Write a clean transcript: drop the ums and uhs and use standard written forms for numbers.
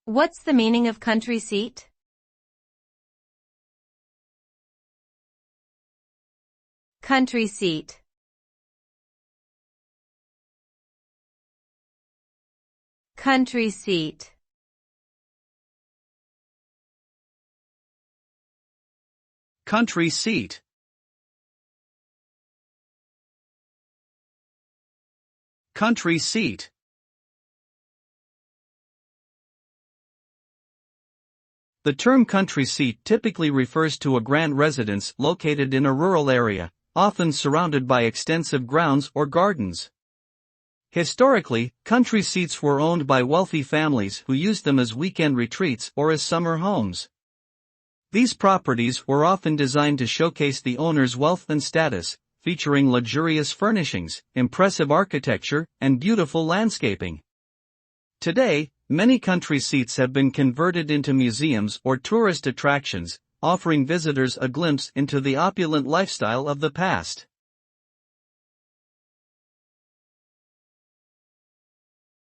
What's the meaning of country seat? Country seat. Country seat. Country seat. Country seat. The term country seat typically refers to a grand residence located in a rural area, often surrounded by extensive grounds or gardens. Historically, country seats were owned by wealthy families who used them as weekend retreats or as summer homes. These properties were often designed to showcase the owner's wealth and status, featuring luxurious furnishings, impressive architecture, and beautiful landscaping. Today, many country seats have been converted into museums or tourist attractions, offering visitors a glimpse into the opulent lifestyle of the past.